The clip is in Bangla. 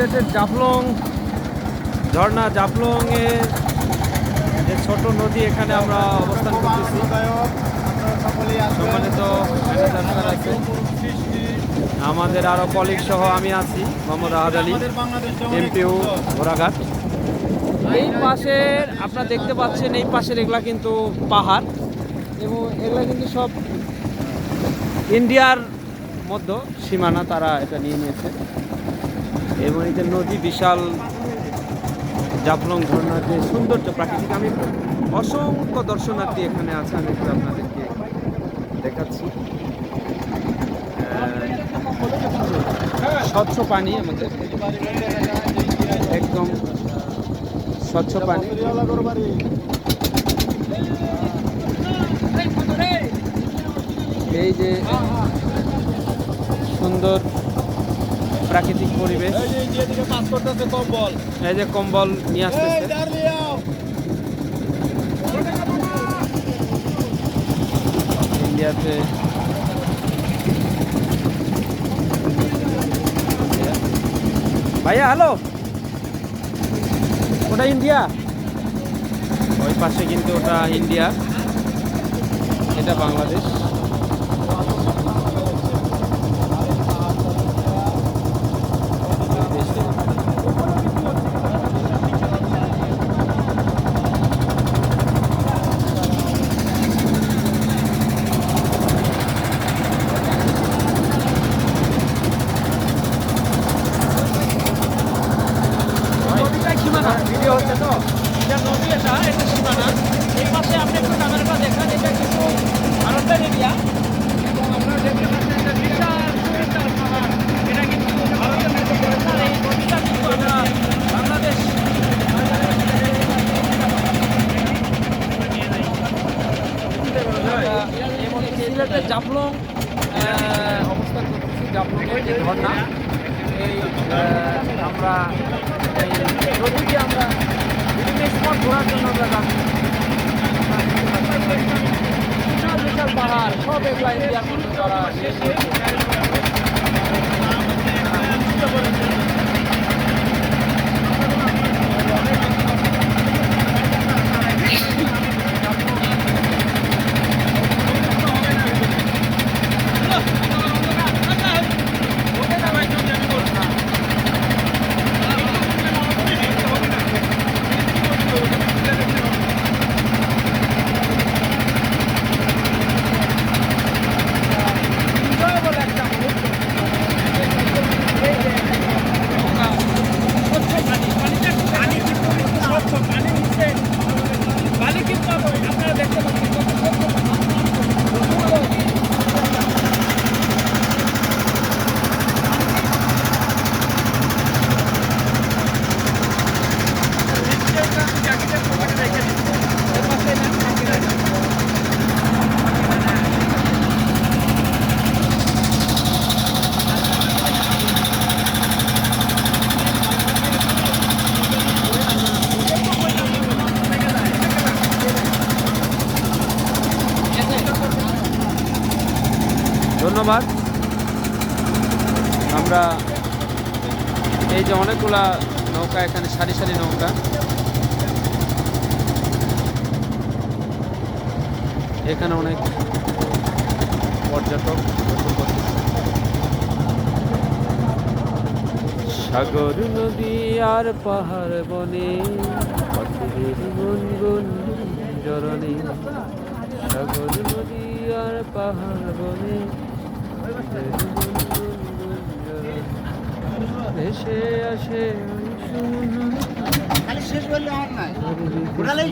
সিলেটের জাফলং ঝর্ণা, জাফলং এ যে ছোট নদী, এখানে আমরা অবস্থান করতেছি। সম্মানিত ম্যানেজার স্যার আছে, আমাদের আরো কলিগ সহ আমি আছি, মোহাম্মদ আহাদ আলী, এমপিউ ঘোড়াঘাট। এই পাশের আপনারা দেখতে পাচ্ছেন, এই পাশের এগুলা কিন্তু পাহাড়, এবং এগুলা কিন্তু সব ইন্ডিয়ার মধ্যে সীমানা, তারা এটা নিয়ে নিয়েছে। এবং এই যে নদী, বিশাল জাফলং ঝর্ণার যে সৌন্দর্য প্রাকৃতিক, আমি অসংখ্য দর্শনার্থী এখানে আছে, আমি একটু আপনাদেরকে দেখাচ্ছি। স্বচ্ছ পানি, আমাদের একদম স্বচ্ছ পানি। এই যে সুন্দর প্রাকৃতিক পরিবেশ, এই যে কম্বল নিয়ে আসতেছে। ইন্ডিয়াতে ভাইয়া, হ্যালো, ওটা ইন্ডিয়া, ওই পাশে কিন্তু ওটা ইন্ডিয়া, এটা বাংলাদেশ। ভিডিও হচ্ছে তো, এটা নদী, এটা সীমানা। এই পাশে আপনি একটু ক্যামেরাটা দেখান, এটা কিন্তু ভারতের এরিয়া, এবং আপনারা দেখতে পাচ্ছেন এটা বিশাল সুবিশাল পাহাড়, এটা কিন্তু ভারতের মধ্যে পড়েছে। আর এই নদীটা কিন্তু আমরা বাংলাদেশ এবং সিলেটের জাফলং অবস্থান করতেছি। জাফলংয়ের যে ঝর্ণা, এই আমরা এই নদীকে আমরা বিভিন্ন স্পট ঘোরার জন্য আমরা যাচ্ছি। বিশাল বিশাল পাহাড়, সব এগুলা ইন্ডিয়ার মধ্যে তারা ধন্যবাদ। আমরা এই যে অনেকগুলা নৌকা, এখানে সারি সারি নৌকা, এখানে অনেক পর্যটক গোসল করতেছে। সাগর নদী আর পাহাড় বনে, পাখিদের গুনগুন জরনে। সাগর নদী আর পাহাড় বনে, ভেসে আসে শেষ করলে আমার নাই